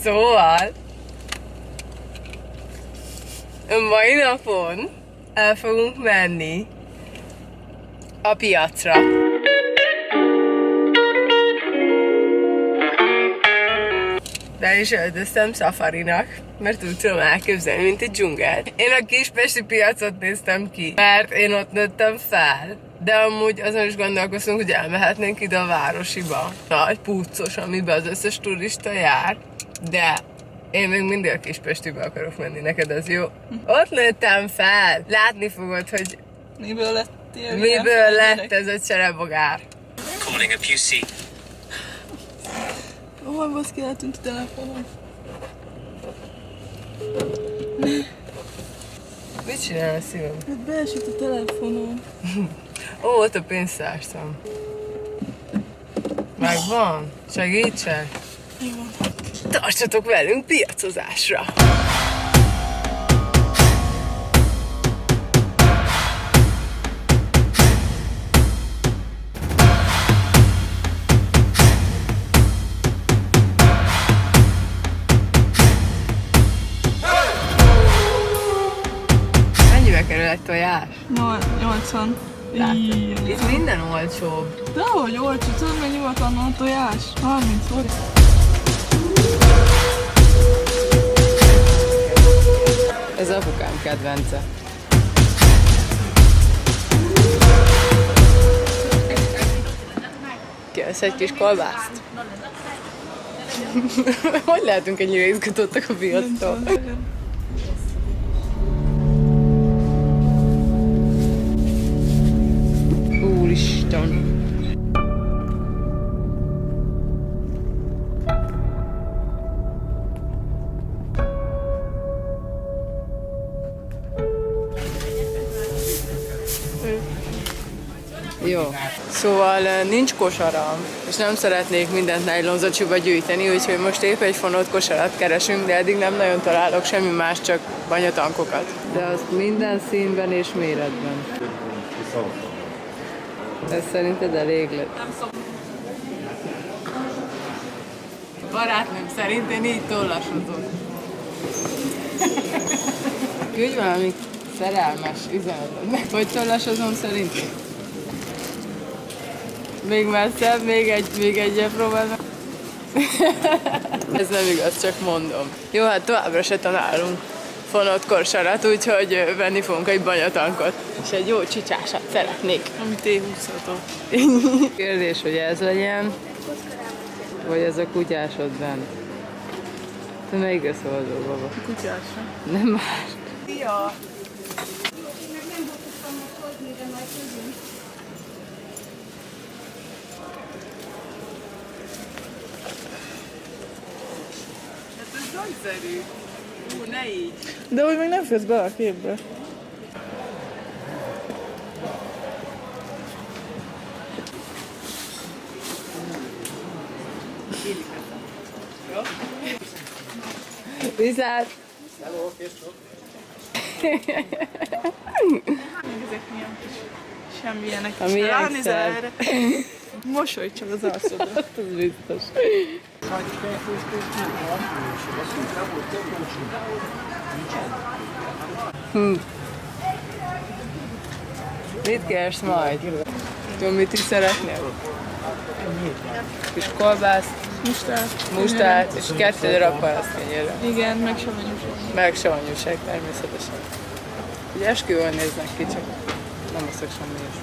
Szóval a mai napon el fogunk menni a piacra. De is öltöztem szafarinak, mert úgy tudom elképzelni, mint egy dzsungelt. Én a kispesti piacot néztem ki, mert én ott nőttem fel. De amúgy azon is gondolkoztunk, hogy elmehetnénk ide a városiba. Nagy, puccos, amiben az összes turista jár. De én még mindig a Kispestibe akarok menni, neked az jó? Ott nőttem fel! Látni fogod, hogy miből lett ez a cserebogár. Calling a QC. Hol baszki, eltűnt a telefonom? Mit csinál a szívem? Hát beesett a telefonom. Ó, ott a pénztárcám. Megvan? Segítsek? Jó. Tartsatok velünk piacozásra! Mennyibe kerül egy tojás? 80. Itt minden olcsóbb. De hogy olcsó, tudod mennyi volt annak a tojás? 30 forint. Ez apukám kedvence. Kérsz egy kis kolbászt? Hogy lehetünk ennyire izgatottak a piactól? Úristen! Jó. Szóval nincs kosaram, és nem szeretnék mindent nejlonzacsiba gyűjteni, úgyhogy most épp egy fonott kosarat keresünk, de eddig nem nagyon találok semmi más, csak banyatankokat. De azt minden színben és méretben. Ez szerinted elég lett? Barátnőm szerint én így tollasodom. Küldj valami szerelmes üzenetet. Hogy tollasozom szerintem? Még messzebb, még egyet próbálom. Ez nem igaz, csak mondom. Jó, hát továbbra se tanálunk fonott korsarat, úgyhogy venni fogunk egy banyatankot. És egy jó csicsásat szeretnék. Amit én húzhatok. Kérdés, hogy ez legyen, vagy ez a kutyásod bent? Te melyikre szólzol, baba? A kutyásra. Nem más. Szia! Hát ez nagyszerű. Ne így. De hogy még nem férsz bele a képbe. Jó? Viszlát! Hello, később. Ezek milyen kis semmilyenek A is. milyen Ránézel szer. erre. Mosolj csak az arcodra. Az biztos. Mit kérsz majd? Tudom, mit is szeretnél? Kis kolbászt, mustát, és 2 darab parasztkenyérre. Igen, meg savanyúság. Meg savanyúság természetesen. Ugye esküvőn néznek ki, csak nem oszok semmi is.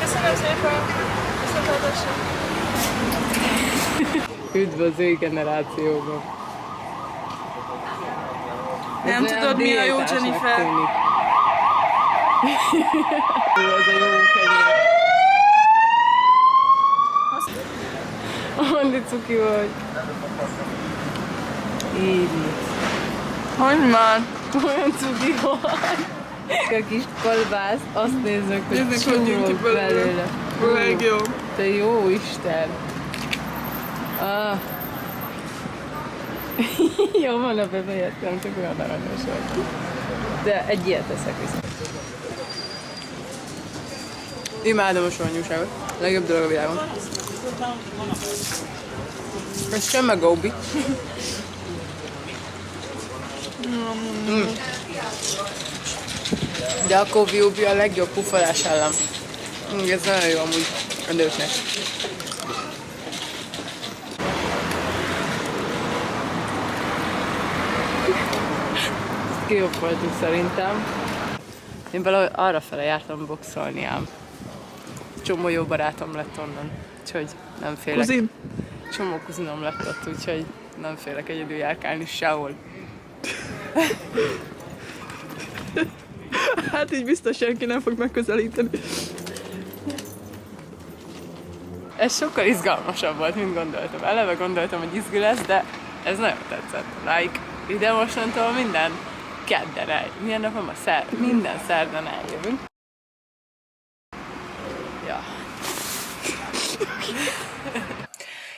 Köszönöm szépen! Köszönöm. Üdv az új generációban. Nem Ez tudod, mi a jó diétásnak Jennifer? tűnik. Ez a jó kenyér. Andi cuki vagy. Így. Hogy már? Olyan cuki vagy. A kis kolbász, azt nézzük, hogy gyűjtik csúrok belőle. A legjobb. Te jó Isten! Ah. Jó, van a bejöttem, csak olyan aranyos vagy. De egy ilyet teszek vissza. Imádom a savanyúságot. Legjobb dolog a világon. Ez sem meg góbi. De a kóvióbi a legjobb pufolás ellen. Ez nagyon jó amúgy a nőknek. Kijobbfoltuk szerintem. Én valahogy arrafele jártam boxolni ám. Csomó jó barátom lett onnan, úgyhogy nem félek. Kuzin? Csomó kuzinom lett ott, úgyhogy nem félek egyedül járkálni sehol. Hát így biztos senki nem fog megközelíteni. Ez sokkal izgalmasabb volt, mint gondoltam. Eleve gondoltam, hogy izgi lesz, de ez nagyon tetszett. Like, ide mostantól minden kedden el. Milyen nap van ma? Minden szerdán eljövünk. Ja.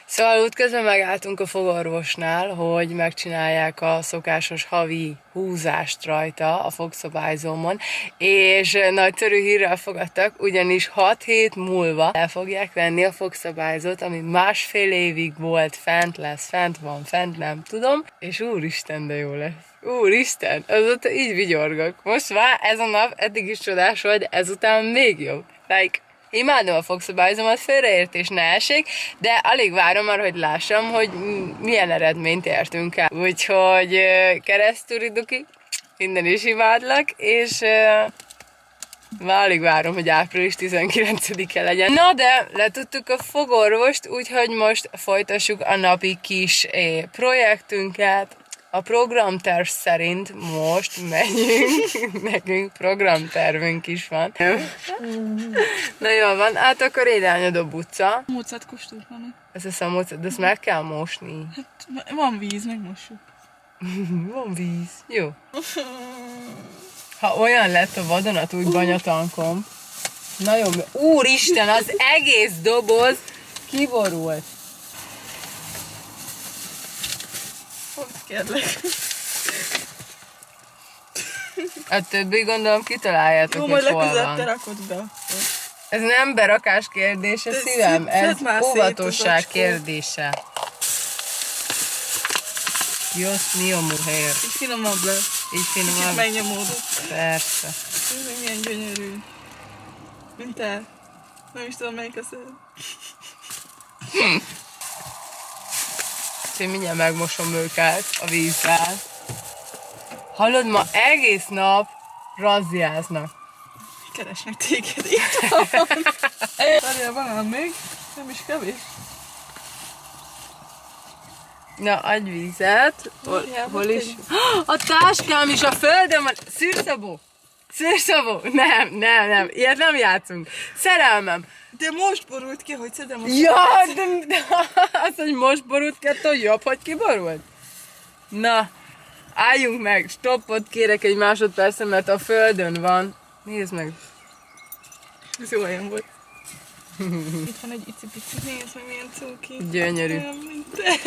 Szóval útközben megálltunk a fogorvosnál, hogy megcsinálják a szokásos havi húzást rajta a fogszabályzómon, és nagyszerű hírrel fogadtak, ugyanis 6 hét múlva el fogják venni a fogszabályzót, ami 1,5 évig volt, fent lesz, fent van, fent nem tudom, és úristen, de jó lesz. Úristen, azóta így vigyorgok. Most már ez a nap eddig is csodás volt, de ezután még jobb. Like, imádom a fogszabályzómat, félreértés ne essék, de alig várom arra, hogy lássam, hogy milyen eredményt értünk el. Úgyhogy keresztúri Duki, innen is imádlak, és már alig várom, hogy április 19-e legyen. Na de letudtuk a fogorvost, úgyhogy most folytassuk a napi kis projektünket. A programterv szerint most megyünk, nekünk programtervünk is van. Na jól van, hát akkor édányodó bucca. Mócát kóstoltam. Ez a szamócát, de ezt meg kell mosni. Hát van víz, megmossuk. Van víz. Jó. Ha olyan lett a vadonatúj banyatankom. Nagyon... Úristen, az egész doboz kiborult. Kérlek. A többi gondolom kitaláljátok, Jó, hogy majd hol legközelebb te van. rakod be. Ez nem berakás kérdése, szívem, ez szedd már szét óvatosság az acskót. kérdése. Dios mio mujer. Így finomabb lesz. Így Kicsit finomabb. megnyomódott. Persze. Ez milyen gyönyörű. Mint te. Nem is tudom, melyik a szed. Én mindjárt megmosom őket a vízzel. Hallod, ma egész nap razziáznak. Keresnek téged itt van. Várjál, van még? Nem is kevés. Na, adj vízet. Várjál, Hol most is? A táskám is a földön van. Szűrszabó! Szűrszabó! Nem. Ilyet nem játszunk. Szerelmem. De most borult ki, hogy szedem a Ja, de az, hogy most borult ki, attól jobb, hogy kiborult? Na, álljunk meg, stoppot kérek egy másodpercre, mert a földön van. Nézd meg. Ez jó olyan volt. Itt van egy icipici, nézd meg milyen cuki. Gyönyörű. Olyan, mint ez.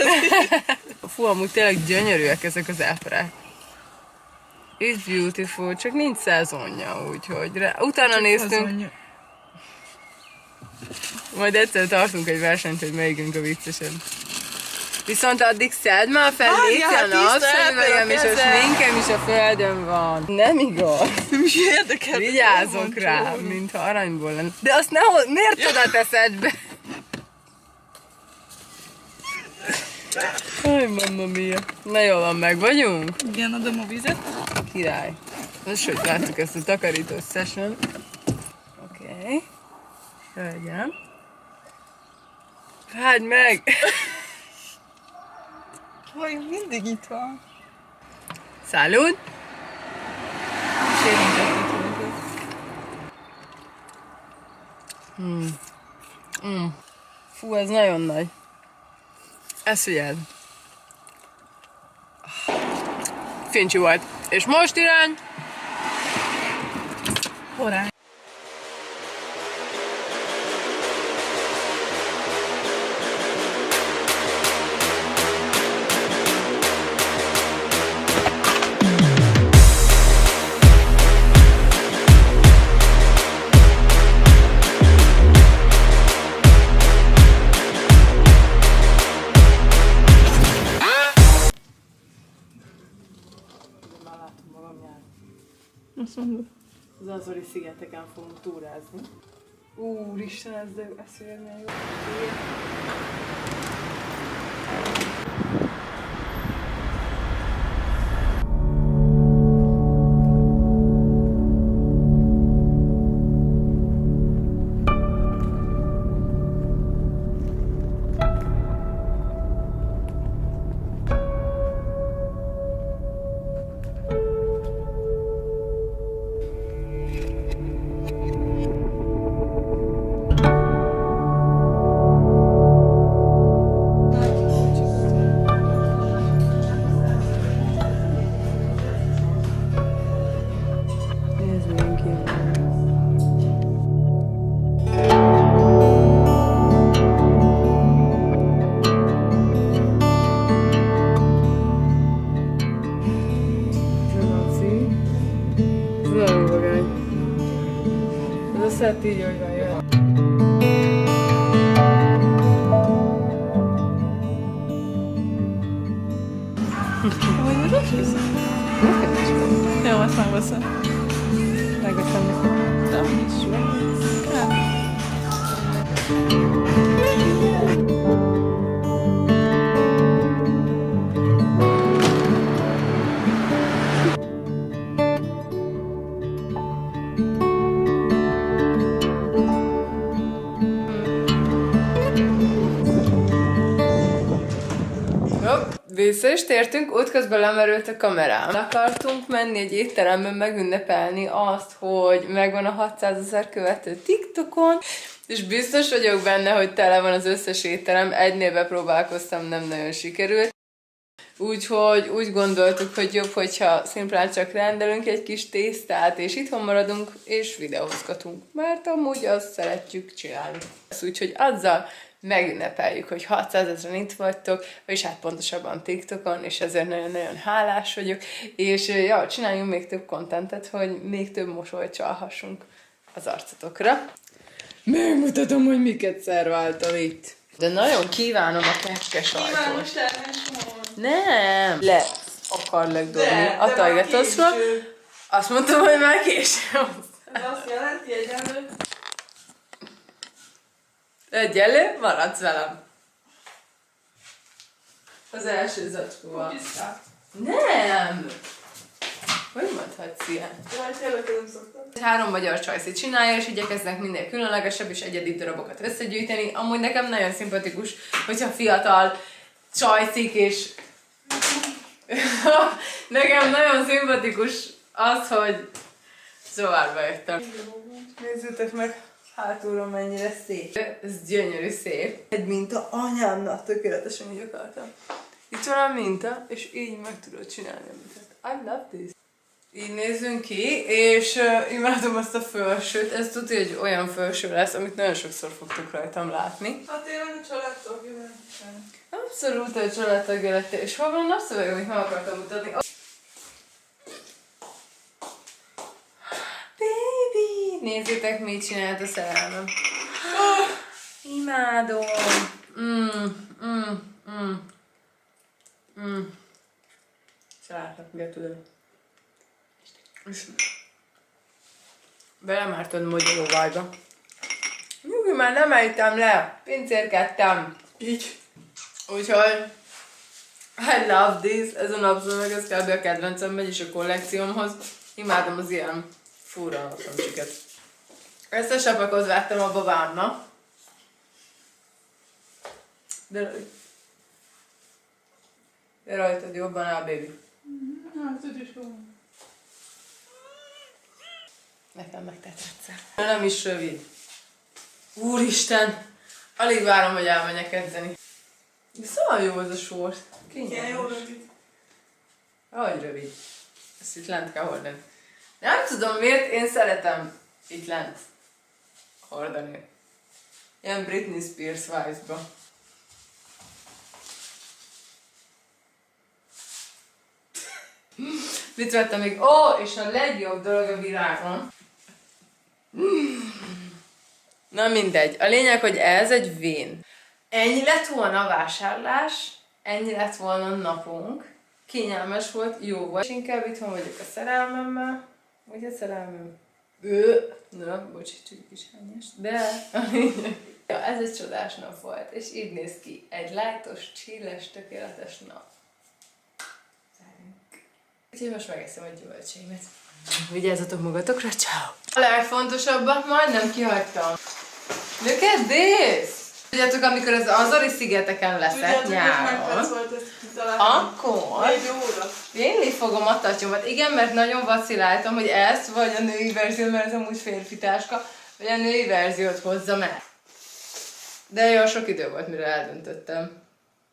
Fú, amúgy tényleg gyönyörűek ezek az eprek. It's beautiful, csak nincs szezonja, úgyhogy utána néztünk. Majd egyszer tartunk egy versenyt, hogy melyikünk a viccesebb. Viszont addig szedd már fel, légy a napszemüvegem, és a sminkem is a földön van. Nem igaz. Nem is érdekel. Vigyázzok rá, mintha aranyból lenne. De azt miért oda teszed be? Aj, mamma mia. Na jól van, meg vagyunk? Igen, adom a vizet. Király. Most, hogy láttuk ezt a takarító session. Oké. Hölgyem. Vágj meg! Vajon mindig itt van. Salud! Fú, ez nagyon nagy. Ezt figyeld. Fincsi volt. És most irány! Horány. azt mondod. Az Azori szigeteken fogunk túrázni. Úristen, ez milyen jó. Szeret így, hogy van jön. Vagy most azt hiszem? Jó, azt megveszem. Megveszem neked. De amúgy is jó. Vissza is tértünk, útközben lemerült a kamerám. Akartunk menni egy étteremben megünnepelni azt, hogy megvan a 600 000 követő TikTokon, és biztos vagyok benne, hogy tele van az összes étterem. Egynél bepróbálkoztam, nem nagyon sikerült. Úgyhogy úgy gondoltuk, hogy jobb, hogyha szimplán csak rendelünk egy kis tésztát, és itthon maradunk, és videózgatunk. Mert amúgy azt szeretjük csinálni. Úgyhogy azzal megünnepeljük, hogy 600 000-en itt vagytok, és hát pontosabban TikTokon, és ezért nagyon-nagyon hálás vagyok, és ja, csináljunk még több kontentet, hogy még több mosolyt csalhassunk az arcotokra. Megmutatom, hogy miket szerváltam itt. De nagyon kívánom a kekkes ajtót. Nem! Le akarlak dobni a tajgatosról. Azt mondtam, hogy már később. Ez azt jelenti egyenlő. Egyenlő, maradsz velem. Az első zacskóval. Nem! Hogy mondhatsz ilyen? Jaj, tényleg nem szoktam. 3 magyar csajszit csinálja, és igyekeznek minél különlegesebb és egyedi darabokat összegyűjteni. Amúgy nekem nagyon szimpatikus, hogyha fiatal csajszik, és nekem nagyon szimpatikus az, hogy zavarba jöttem. Nézzétek meg hátulról mennyire szép. Ez gyönyörű szép. Egy minta anyámnak tökéletesen így akartam. Itt van a minta, és így meg tudod csinálni a mintát. I love this. Így nézzünk ki, és imádom azt a felsőt. Ez tudja, hogy olyan felső lesz, amit nagyon sokszor fogtok rajtam látni. Hát tényleg a családtagja lettem. Abszolút a családtagja lettél. És hol van a napszöveg, amit meg akartam mutatni? Baby! Nézzétek, mit csinált a szerelmem. Imádom! Szeretlek, ugye tudod. És belemártad Magyaróvajba. Nyugi, már nem ejtem le, pincérkedtem. Így. Úgyhogy I love this, ez a napszöveg, ez kb. A kedvencem megy is a kollekciómhoz. Imádom az ilyen fura napszemcsiket. Ezt a sapakot vettem a babámnak. De rajtad jobban áll, baby. Hát, ez is van. Nekem meg te tetszett. Nem is rövid. Úristen! Alig várom, hogy elmenjek edzeni. Szóval jó ez a sort. Igen, jó rövid. Ahogy rövid. Ezt itt lent kell hordani. Nem tudom miért, én szeretem itt lent hordani. Ilyen Britney Spears vibes-ba. Mit vettem még? Ó, és a legjobb dolog a világon. Na mindegy. A lényeg, hogy ez egy win. Ennyi lett volna a vásárlás, ennyi lett volna a napunk. Kényelmes volt, jó volt. És inkább itthon vagyok a szerelmemmel. Úgy a szerelmem. Na, bocsi, csak kis hányás. De ja, ez egy csodás nap volt, és így néz ki. Egy lájtos, chilles, tökéletes nap. Úgyhogy most megeszem a gyümölcseimet. Vigyázzatok magatokra, ciao. A legfontosabbat majdnem kihagytam. Look at this! Tudjátok, amikor az Azori-szigeteken leszek nyáron, akkor vinni fogom a tatyomat. Igen, mert nagyon vaciláltam, hogy ezt, vagy a női verziót, mert ez amúgy férfi táska, vagy a női verziót hozzam el. De jó, sok idő volt, mire eldöntöttem.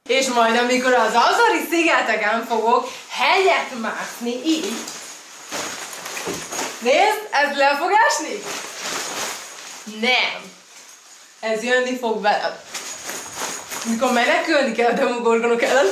És majd, amikor az Azori-szigeteken fogok hegyet mászni így. Nézd, ez le fog esni? Nem. Ez jönni fog velem. Mikor menekülni kell a demogorgonok ellen.